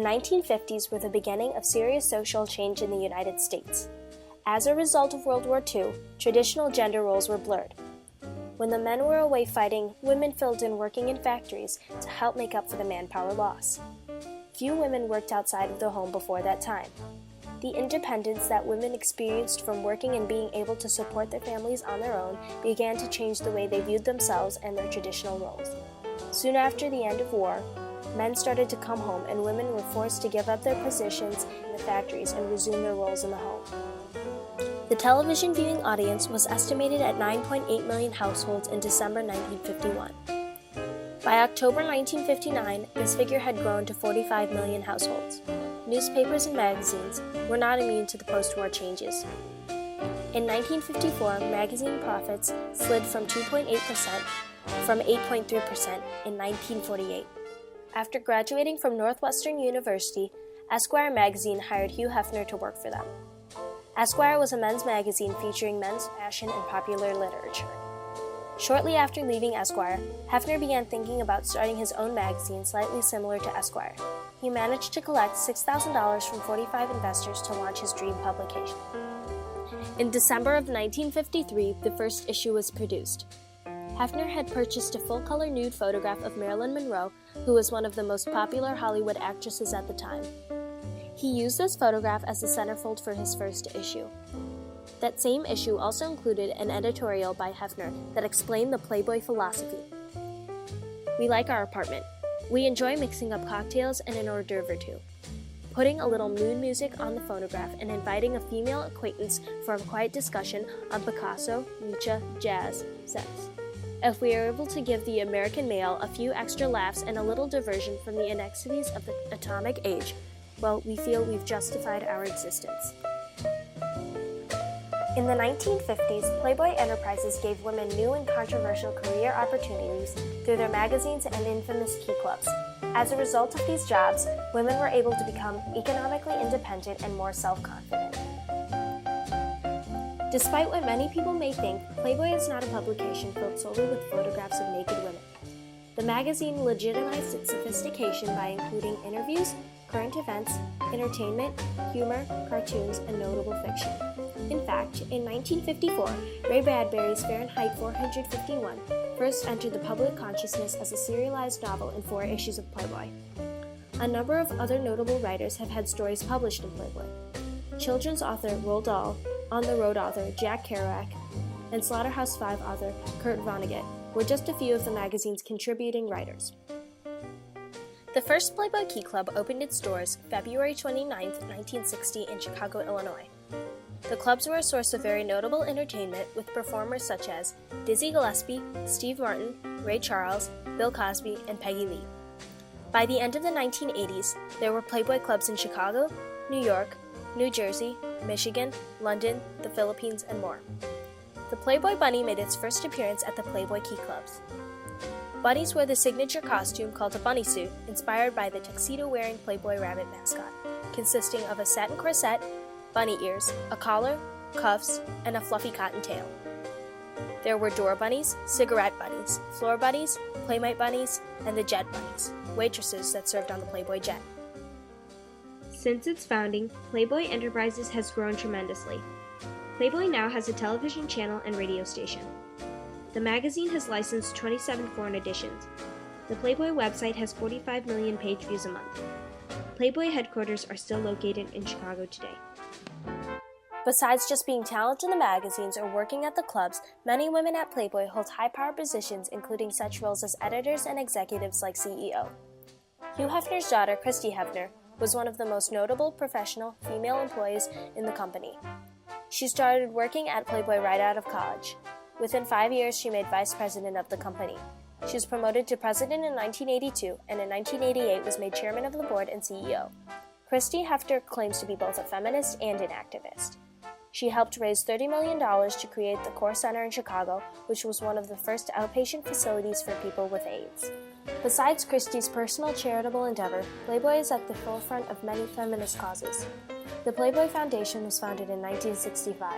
1950s were the beginning of serious social change in the United States. As a result of World War II, traditional gender roles were blurred. When the men were away fighting, women filled in working in factories to help make up for the manpower loss. Few women worked outside of the home before that time. The independence that women experienced from working and being able to support their families on their own began to change the way they viewed themselves and their traditional roles. Soon after the end of war, men started to come home and women were forced to give up their positions in the factories and resume their roles in the home. The television viewing audience was estimated at 9.8 million households in December 1951. By October 1959, this figure had grown to 45 million households. Newspapers and magazines were not immune to the post-war changes. In 1954, magazine profits slid from 2.8% from 8.3% in 1948. After graduating from Northwestern University, Esquire magazine hired Hugh Hefner to work for them. Esquire was a men's magazine featuring men's fashion and popular literature. Shortly after leaving Esquire, Hefner began thinking about starting his own magazine slightly similar to Esquire. He managed to collect $6,000 from 45 investors to launch his dream publication. In December of 1953, the first issue was produced. Hefner had purchased a full-color nude photograph of Marilyn Monroe, who was one of the most popular Hollywood actresses at the time. He used this photograph as the centerfold for his first issue. That same issue also included an editorial by Hefner that explained the Playboy philosophy. We like our apartment. We enjoy mixing up cocktails and an hors d'oeuvre or two, putting a little mood music on the photograph and inviting a female acquaintance for a quiet discussion on Picasso, Nietzsche, jazz, sex. If we are able to give the American male a few extra laughs and a little diversion from the inequities of the atomic age, well, we feel we've justified our existence. In the 1950s, Playboy Enterprises gave women new and controversial career opportunities through their magazines and infamous key clubs. As a result of these jobs, women were able to become economically independent and more self-confident. Despite what many people may think, Playboy is not a publication filled solely with photographs of naked women. The magazine legitimized its sophistication by including interviews, current events, entertainment, humor, cartoons, and notable fiction. In fact, in 1954, Ray Bradbury's Fahrenheit 451 first entered the public consciousness as a serialized novel in 4 issues of Playboy. A number of other notable writers have had stories published in Playboy. Children's author Roald Dahl, On the Road author Jack Kerouac, and Slaughterhouse-Five author Kurt Vonnegut were just a few of the magazine's contributing writers. The first Playboy Key Club opened its doors February 29, 1960 in Chicago, Illinois. The clubs were a source of very notable entertainment with performers such as Dizzy Gillespie, Steve Martin, Ray Charles, Bill Cosby, and Peggy Lee. By the end of the 1980s, there were Playboy clubs in Chicago, New York, New Jersey, Michigan, London, the Philippines, and more. The Playboy Bunny made its first appearance at the Playboy Key Clubs. Bunnies wear the signature costume called a bunny suit, inspired by the tuxedo-wearing Playboy rabbit mascot, consisting of a satin corset, bunny ears, a collar, cuffs, and a fluffy cotton tail. There were door bunnies, cigarette bunnies, floor bunnies, playmate bunnies, and the jet bunnies, waitresses that served on the Playboy jet. Since its founding, Playboy Enterprises has grown tremendously. Playboy now has a television channel and radio station. The magazine has licensed 27 foreign editions. The Playboy website has 45 million page views a month. Playboy headquarters are still located in Chicago today. Besides just being talented in the magazines or working at the clubs, many women at Playboy hold high-power positions, including such roles as editors and executives like CEO. Hugh Hefner's daughter, Christie Hebner, was one of the most notable professional female employees in the company. She started working at Playboy right out of college. Within 5 years, she made vice president of the company. She was promoted to president in 1982, and in 1988 was made chairman of the board and CEO. Christie Hebner claims to be both a feminist and an activist. She helped raise $30 million to create the Core Center in Chicago, which was one of the first outpatient facilities for people with AIDS. Besides Christie's personal charitable endeavor, Playboy is at the forefront of many feminist causes. The Playboy Foundation was founded in 1965.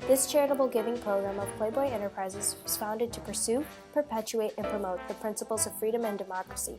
This charitable giving program of Playboy Enterprises was founded to pursue, perpetuate, and promote the principles of freedom and democracy.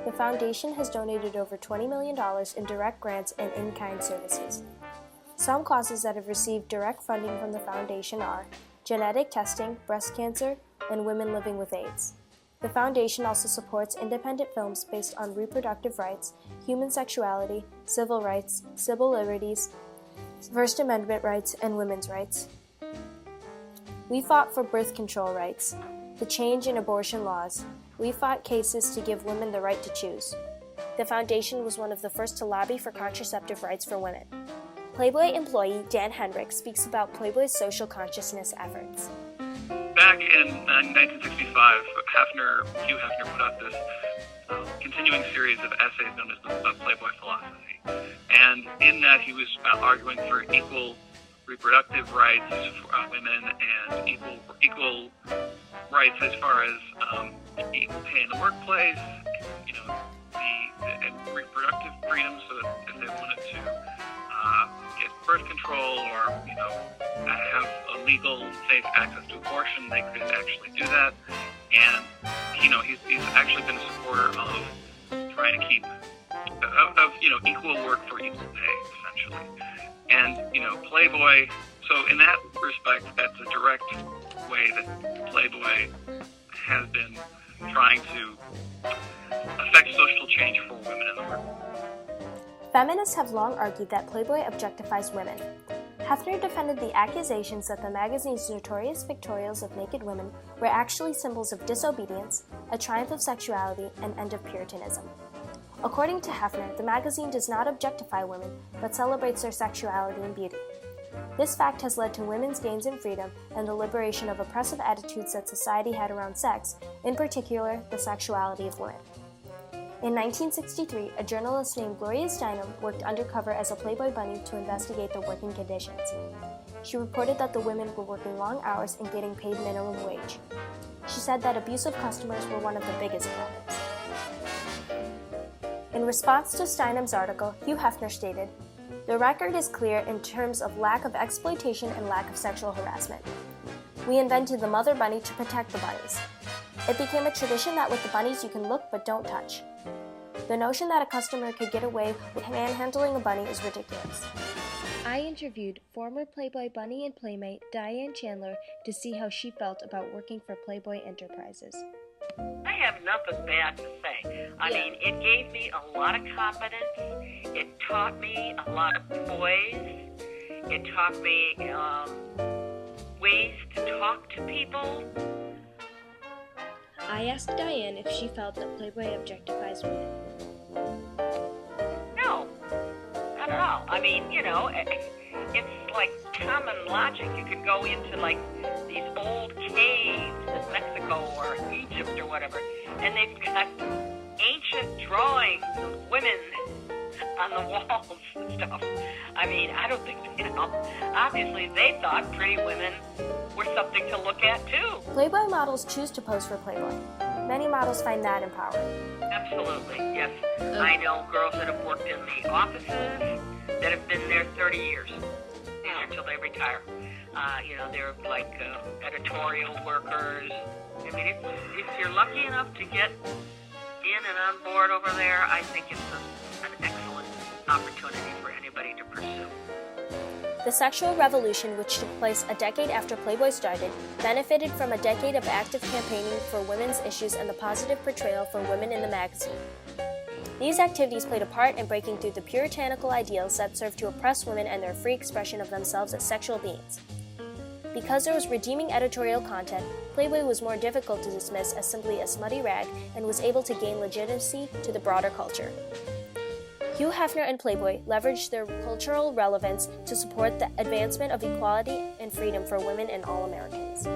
the foundation has donated over $20 million in direct grants and in-kind services. Some causes that have received direct funding from the foundation are genetic testing, breast cancer, and women living with AIDS. The foundation also supports independent films based on reproductive rights, human sexuality, civil rights, civil liberties, First Amendment rights, and women's rights. We fought for birth control rights, the change in abortion laws. We fought cases to give women the right to choose. The foundation was one of the first to lobby for contraceptive rights for women. Playboy employee Dan Henrik speaks about Playboy's social consciousness efforts. Back in 1965, Hugh Hefner put out this continuing series of essays known as the Playboy Philosophy. And in that, he was arguing for equal reproductive rights for women and equal rights as far as equal pay in the workplace, and reproductive freedom, so that if they wanted to get birth control or have a legal, safe access to abortion, they could actually do that. And he's actually been a supporter of trying to keep equal work for equal pay, essentially. And Playboy. So in that respect, that's a direct way that Playboy has been trying to affect social change for women in the world. Feminists have long argued that Playboy objectifies women. Hefner defended the accusations that the magazine's notorious pictorials of naked women were actually symbols of disobedience, a triumph of sexuality, and end of Puritanism. According to Hefner, the magazine does not objectify women, but celebrates their sexuality and beauty. This fact has led to women's gains in freedom and the liberation of oppressive attitudes that society had around sex, in particular, the sexuality of women. In 1963, a journalist named Gloria Steinem worked undercover as a Playboy Bunny to investigate the working conditions. She reported that the women were working long hours and getting paid minimum wage. She said that abusive customers were one of the biggest problems. In response to Steinem's article, Hugh Hefner stated, "The record is clear in terms of lack of exploitation and lack of sexual harassment. We invented the mother bunny to protect the bunnies. It became a tradition that with the bunnies you can look but don't touch. The notion that a customer could get away with manhandling a bunny is ridiculous." I interviewed former Playboy Bunny and Playmate Diane Chandler to see how she felt about working for Playboy Enterprises. I have nothing bad to say. I mean, it gave me a lot of confidence. It taught me a lot of poise. It taught me ways to talk to people. I asked Diane if she felt that Playboy objectifies women. No, not at all. I mean, it's like common logic. You could go into like these old caves in Mexico or Egypt or whatever, and they've got ancient drawings of women on the walls and stuff. I mean, I don't think, obviously they thought pretty women were something to look at too. Playboy models choose to pose for Playboy. Many models find that empowering. Absolutely, yes. I know girls that have worked in the offices that have been there 30 years, until they retire. They're like editorial workers. I mean, if you're lucky enough to get in and on board over there, I think it's an excellent opportunity for anybody to pursue. The sexual revolution, which took place a decade after Playboy started, benefited from a decade of active campaigning for women's issues and the positive portrayal for women in the magazine. These activities played a part in breaking through the puritanical ideals that served to oppress women and their free expression of themselves as sexual beings. Because there was redeeming editorial content, Playboy was more difficult to dismiss as simply a smutty rag and was able to gain legitimacy to the broader culture. Hugh Hefner and Playboy leveraged their cultural relevance to support the advancement of equality and freedom for women and all Americans.